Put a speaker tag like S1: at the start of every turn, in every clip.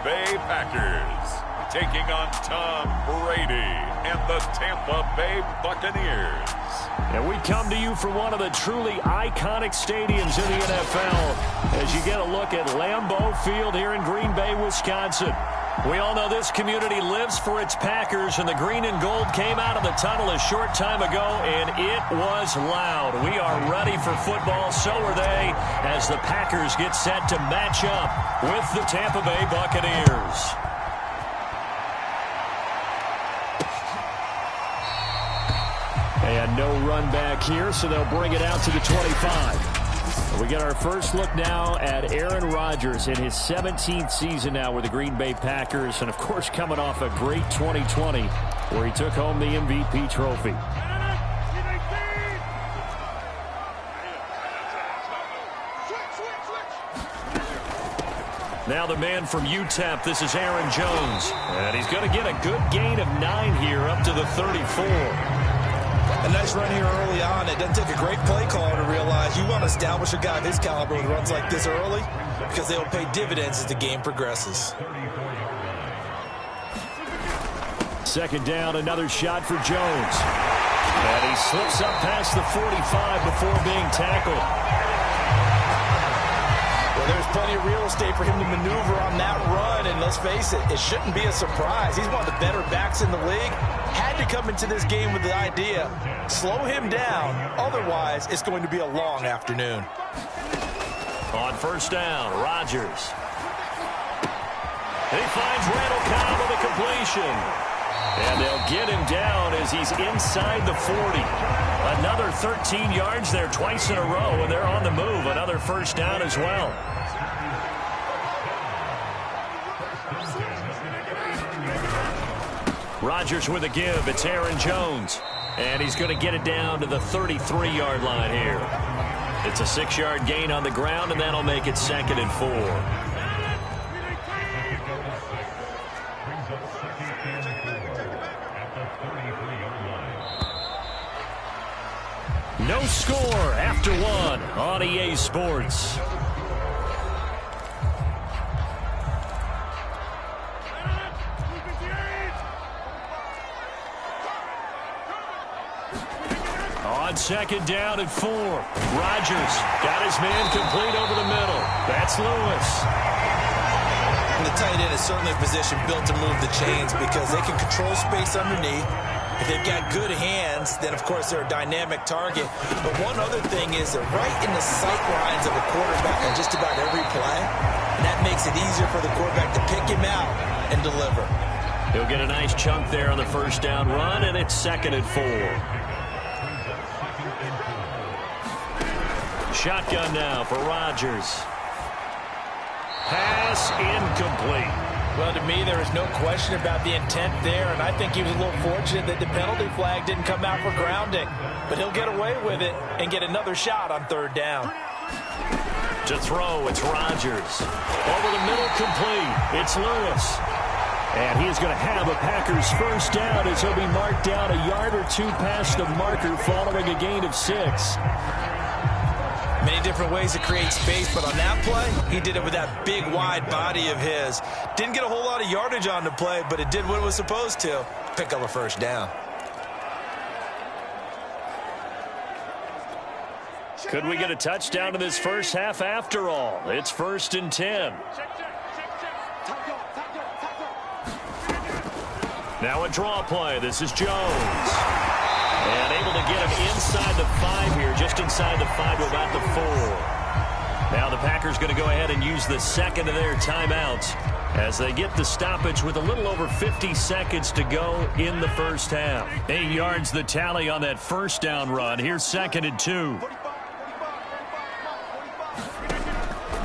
S1: Bay Packers, taking on Tom Brady and the Tampa Bay Buccaneers.
S2: And we come to you from one of the truly iconic stadiums in the NFL as you get a look at Lambeau Field here in Green Bay, Wisconsin. We all know this community lives for its Packers, and the green and gold came out of the tunnel a short time ago, and it was loud. We are ready for football, so are they, as the Packers get set to match up with the Tampa Bay Buccaneers. And no run back here, so they'll bring it out to the 25. We get our first look now at Aaron Rodgers in his 17th season now with the Green Bay Packers, and of course coming off a great 2020 where he took home the MVP trophy. Now the man from UTEP, this is Aaron Jones, and he's going to get a good gain of 9 here up to the 34.
S3: A nice run here early on. It doesn't take a great play caller to realize you want to establish a guy of his caliber with runs like this early because they will pay dividends as the game progresses.
S2: Second down, another shot for Jones. And he slips up past the 45 before being tackled.
S3: Well, there's plenty of real estate for him to maneuver on that run, and let's face it, it shouldn't be a surprise. He's one of the better backs in the league. Had to come into this game with the idea, slow him down, otherwise it's going to be a long afternoon.
S2: On first down, Rodgers. He finds Randall Cobb with a completion. And they'll get him down as he's inside the 40. Another 13 yards there twice in a row, and they're on the move. Another first down as well. Rodgers with a give. It's Aaron Jones. And he's going to get it down to the 33-yard line here. It's a 6-yard gain on the ground, and that'll make it 2nd and 4. No score after 1 on EA Sports. On second down and 4. Rodgers got his man complete over the middle. That's Lewis.
S3: And the tight end is certainly a position built to move the chains because they can control space underneath. If they've got good hands, then of course they're a dynamic target. But one other thing is they're right in the sight lines of a quarterback on just about every play. And that makes it easier for the quarterback to pick him out and deliver.
S2: He'll get a nice chunk there on the first down run, and it's 2nd and 4. Shotgun now for Rodgers. Pass incomplete.
S3: Well, to me, there is no question about the intent there, and I think he was a little fortunate that the penalty flag didn't come out for grounding. But he'll get away with it and get another shot on 3rd down.
S2: To throw, it's Rodgers. Over the middle, complete. It's Lewis. And he is going to have a Packers first down as he'll be marked down a yard or 2 past the marker following a gain of 6.
S3: Many different ways to create space, but on that play, he did it with that big, wide body of his. Didn't get a whole lot of yardage on the play, but it did what it was supposed to. Pick up a first down.
S2: Could we get a touchdown in this first half after all? It's 1st and 10. Now a draw play. This is Jones. And able to get him inside the 5 here, just inside the 5 to about the 4. Now the Packers going to go ahead and use the second of their timeouts as they get the stoppage with a little over 50 seconds to go in the first half. 8 yards the tally on that first down run. Here's 2nd and 2.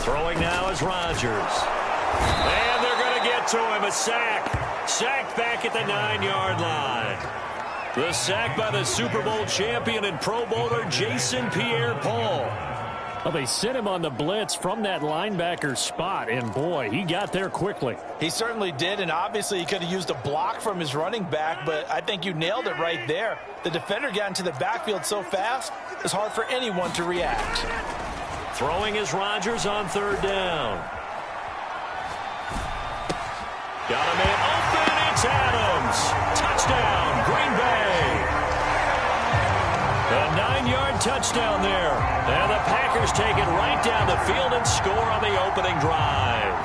S2: Throwing now is Rodgers. And they're going to get to him. A sack. Sacked back at the 9-yard line. The sack by the Super Bowl champion and Pro Bowler Jason Pierre-Paul. Well, they sent him on the blitz from that linebacker spot, and boy, he got there quickly.
S3: He certainly did, and obviously he could have used a block from his running back, but I think you nailed it right there. The defender got into the backfield so fast, it's hard for anyone to react.
S2: Throwing is Rodgers on 3rd down. Got a man open. It's Adams. Touchdown, Green Bay. A 9-yard touchdown there. And the Packers take it right down the field and score on the opening drive.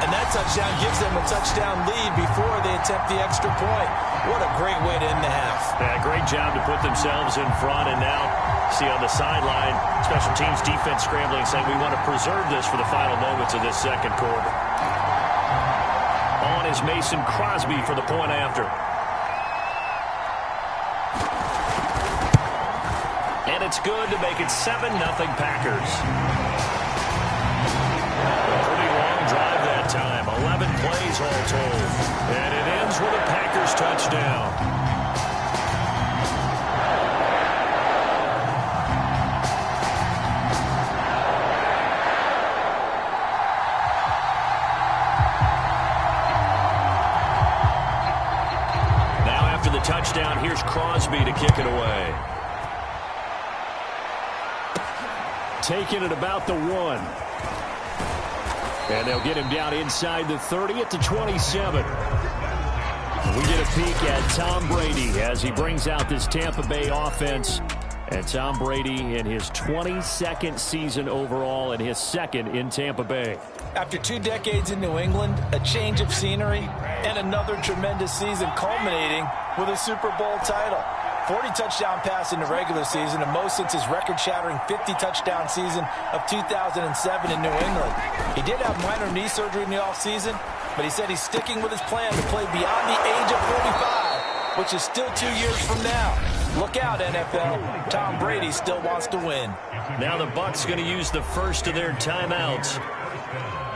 S3: And that touchdown gives them a touchdown lead before they attempt the extra point. What a great way to end the half.
S2: Yeah, great job to put themselves in front. And now, see on the sideline, special teams defense scrambling, saying we want to preserve this for the final moments of this second quarter. On is Mason Crosby for the point after. And it's good to make it 7-0 Packers. A pretty long drive that time. 11 plays all told. And it ends with a Packers touchdown. Touchdown. Here's Crosby to kick it away. Taking it about the 1. And they'll get him down inside the 30 at the 27. We get a peek at Tom Brady as he brings out this Tampa Bay offense. And Tom Brady in his 22nd season overall and his second in Tampa Bay.
S3: After 2 decades in New England, a change of scenery, and another tremendous season culminating with a Super Bowl title. 40 touchdown pass in the regular season, and most since his record-shattering 50-touchdown season of 2007 in New England. He did have minor knee surgery in the offseason, but he said he's sticking with his plan to play beyond the age of 45, which is still 2 years from now. Look out, NFL. Tom Brady still wants to win.
S2: Now the Bucs going to use the first of their timeouts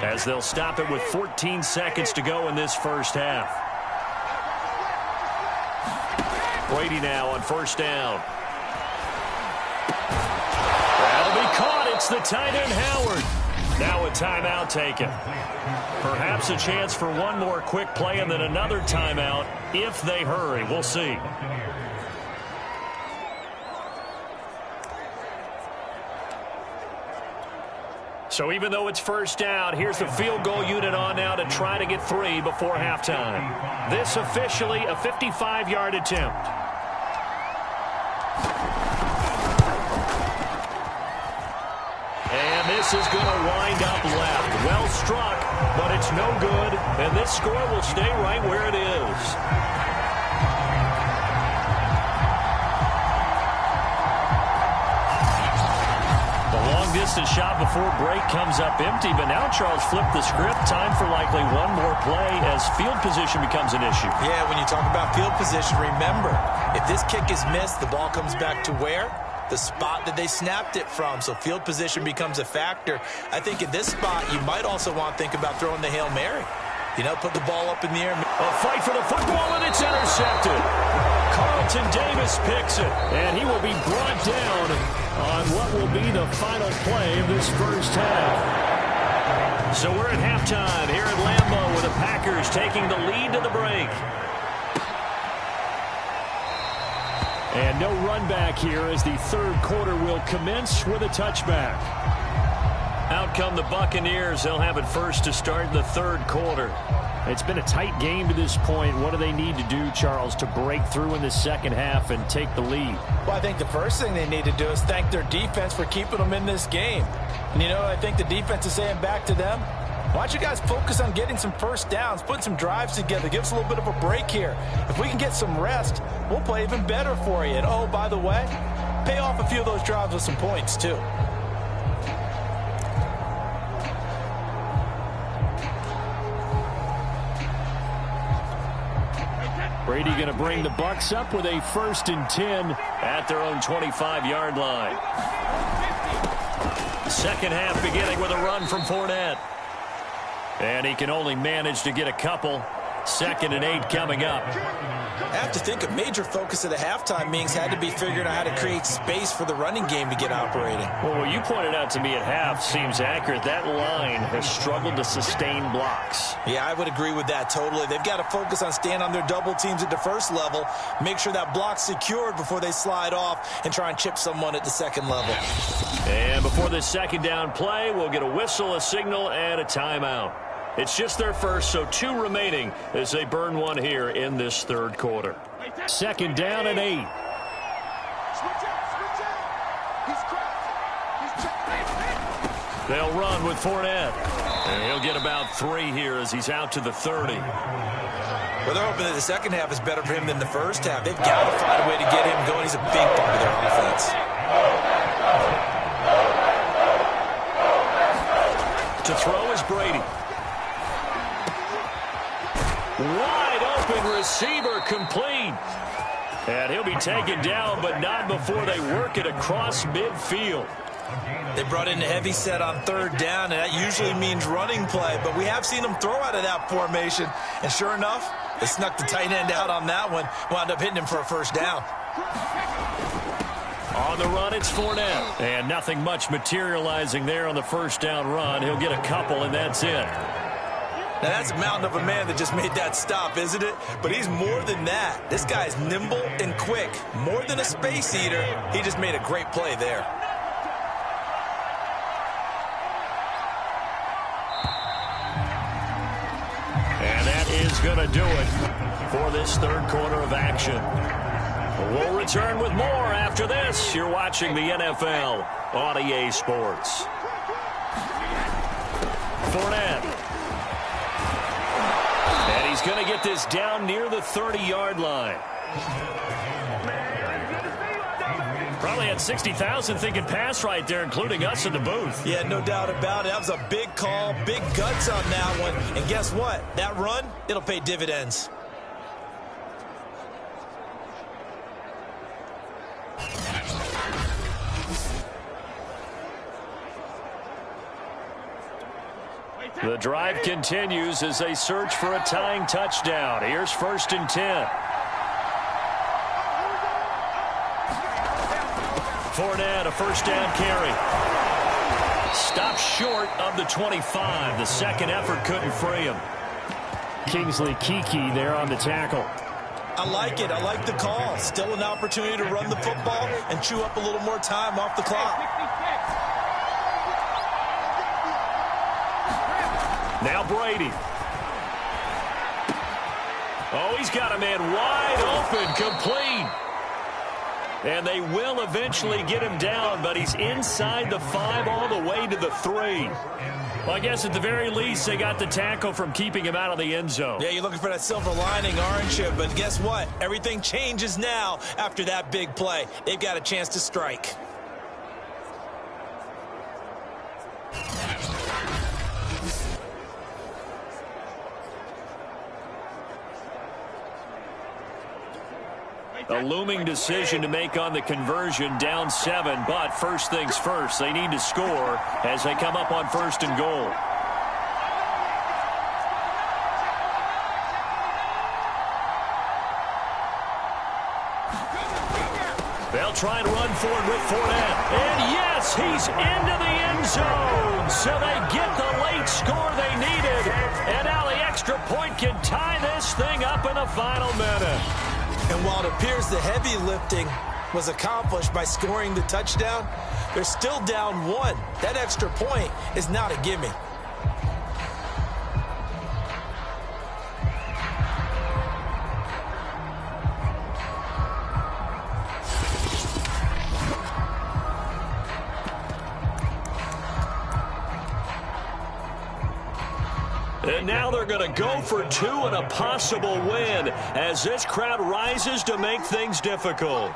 S2: as they'll stop it with 14 seconds to go in this first half. Brady now on first down. That'll be caught. It's the tight end Howard. Now a timeout taken. Perhaps a chance for one more quick play and then another timeout if they hurry. We'll see. So even though it's first down, here's the field goal unit on now to try to get 3 before halftime. This officially a 55-yard attempt. And this is going to wind up left. Well struck, but it's no good. And this score will stay right where it is. Distance shot before break comes up empty, but now Charles flipped the script. Time for likely one more play as field position becomes an issue.
S3: Yeah, when you talk about field position, remember, if this kick is missed, the ball comes back to where? The spot that they snapped it from. So field position becomes a factor. I think in this spot, you might also want to think about throwing the Hail Mary. You know, put the ball up in the air.
S2: A fight for the football, and it's intercepted. Carlton Davis picks it, and he will be brought down on what will be the final play of this first half. So we're at halftime here at Lambeau with the Packers taking the lead to the break. And no run back here as the third quarter will commence with a touchback. Out come the Buccaneers. They'll have it first to start the third quarter. It's been a tight game to this point. What do they need to do, Charles, to break through in the second half and take the lead?
S3: Well, I think the first thing they need to do is thank their defense for keeping them in this game. And, you know, I think the defense is saying back to them, why don't you guys focus on getting some first downs, putting some drives together, give us a little bit of a break here. If we can get some rest, we'll play even better for you. And, oh, by the way, pay off a few of those drives with some points, too.
S2: Brady going to bring the Bucs up with a 1st and 10 at their own 25-yard line. Second half beginning with a run from Fournette. And he can only manage to get a couple. 2nd and 8 coming up.
S3: I have to think a major focus of the halftime meetings had to be figuring out how to create space for the running game to get operating.
S2: Well, what you pointed out to me at half seems accurate. That line has struggled to sustain blocks.
S3: Yeah, I would agree with that totally. They've got to focus on staying on their double teams at the first level, make sure that block's secured before they slide off and try and chip someone at the second level.
S2: And before this second down play, we'll get a whistle, a signal, and a timeout. It's just their first, so 2 remaining as they burn one here in this third quarter. 2nd down and 8. They'll run with Fournette. And he'll get about 3 here as he's out to the 30.
S3: Well, they're hoping that the second half is better for him than the first half. They've got to find a way to get him going. He's a big part of their offense.
S2: To throw is Brady. Wide open receiver complete. And he'll be taken down, but not before they work it across midfield.
S3: They brought in a heavy set on 3rd down, and that usually means running play, but we have seen them throw out of that formation. And sure enough, they snuck the tight end out on that one, wound up hitting him for a 1st down.
S2: On the run, it's Fournette. And nothing much materializing there on the 1st down run. He'll get a couple, and that's it.
S3: Now, that's a mountain of a man that just made that stop, isn't it? But he's more than that. This guy's nimble and quick. More than a space eater, he just made a great play there.
S2: And that is going to do it for this third quarter of action. We'll return with more after this. You're watching the NFL on EA Sports. Fournette. And he's going to get this down near the 30-yard line. Probably had 60,000 thinking pass right there, including us in the booth.
S3: Yeah, no doubt about it. That was a big call, big guts on that one. And guess what? That run, it'll pay dividends.
S2: The drive continues as they search for a tying touchdown. Here's 1st and 10. Fournette, a 1st down carry. Stopped short of the 25. The second effort couldn't free him. Kingsley Kiki there on the tackle.
S3: I like it. I like the call. Still an opportunity to run the football and chew up a little more time off the clock.
S2: Now Brady. Oh, he's got a man wide open, complete. And they will eventually get him down, but he's inside the 5 all the way to the 3. Well, I guess at the very least, they got the tackle from keeping him out of the end zone.
S3: Yeah, you're looking for that silver lining, aren't you? But guess what? Everything changes now after that big play. They've got a chance to strike.
S2: A looming decision to make on the conversion, down 7, but first things first, they need to score as they come up on 1st and goal. They'll try and run forward with Fournette. And yes, he's into the end zone. So they get the late score they needed. And now the extra point can tie this thing up in the final minute.
S3: And while it appears the heavy lifting was accomplished by scoring the touchdown, they're still down 1. That extra point is not a gimme.
S2: And now they're going to go for 2 and a possible win as this crowd rises to make things difficult.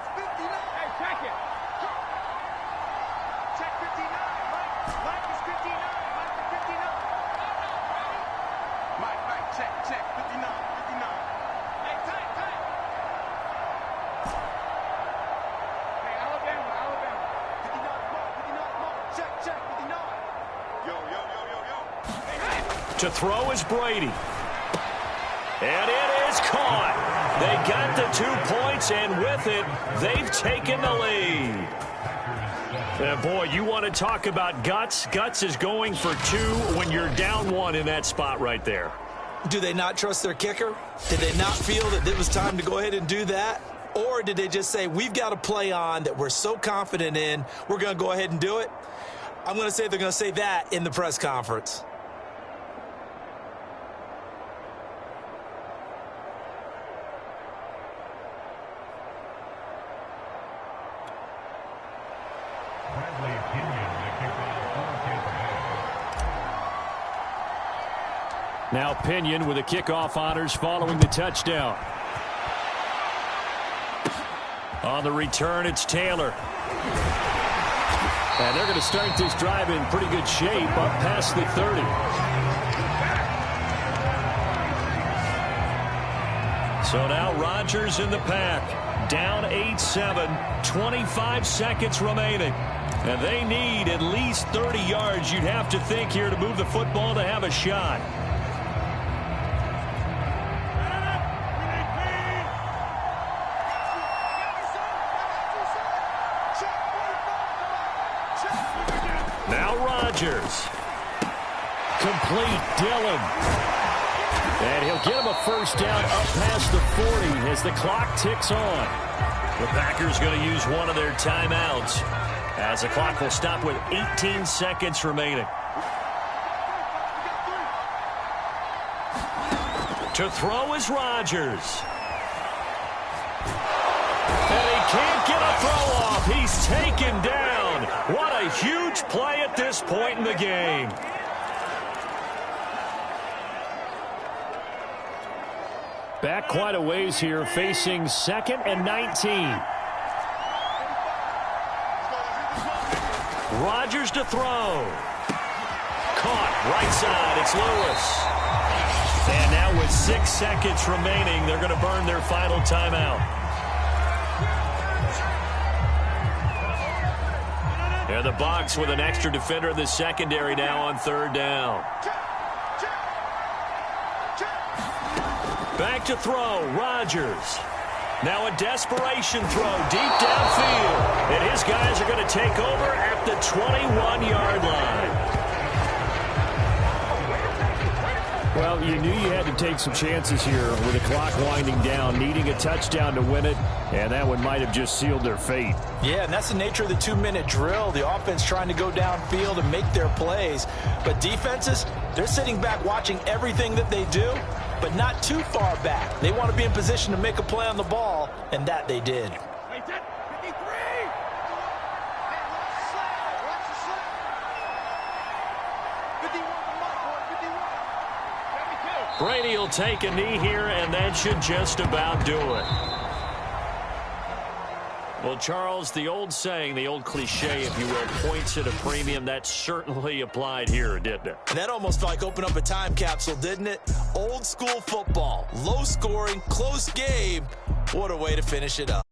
S2: To throw is Brady. And it is caught. They got the 2 points, and with it, they've taken the lead. And boy, you want to talk about guts. Guts is going for 2 when you're down 1 in that spot right there.
S3: Do they not trust their kicker? Did they not feel that it was time to go ahead and do that? Or did they just say, we've got a play on that we're so confident in, we're going to go ahead and do it? I'm going to say they're going to say that in the press conference.
S2: Now Pinion with the kickoff honors following the touchdown. On the return, it's Taylor. And they're going to start this drive in pretty good shape up past the 30. So now Rodgers in the pack. Down 8-7, 25 seconds remaining. And they need at least 30 yards, you'd have to think, here to move the football to have a shot. Now Rodgers. Complete, Dillon. And he'll get him a first down up past the 40 as the clock ticks on. The Packers going to use one of their timeouts as the clock will stop with 18 seconds remaining. To throw is Rodgers. And he can't get a throw off. He's taken down. What a huge play at this point in the game. Back quite a ways here, facing 2nd and 19. Rodgers to throw. Caught right side. It's Lewis. And now with 6 seconds remaining, they're going to burn their final timeout. And the Bucs with an extra defender in the secondary now on 3rd down. Back to throw, Rodgers. Now a desperation throw deep downfield. And his guys are going to take over at the 21-yard line. Well, you knew you had to take some chances here with the clock winding down, needing a touchdown to win it, and that one might have just sealed their fate.
S3: Yeah, and that's the nature of the 2-minute drill. The offense trying to go downfield and make their plays. But defenses, they're sitting back watching everything that they do, but not too far back. They want to be in position to make a play on the ball, and that they did.
S2: Brady will take a knee here, and that should just about do it. Well, Charles, the old saying, the old cliche, if you will, points at a premium, that certainly applied here, didn't it?
S3: That almost felt like opening up a time capsule, didn't it? Old school football, low scoring, close game. What a way to finish it up.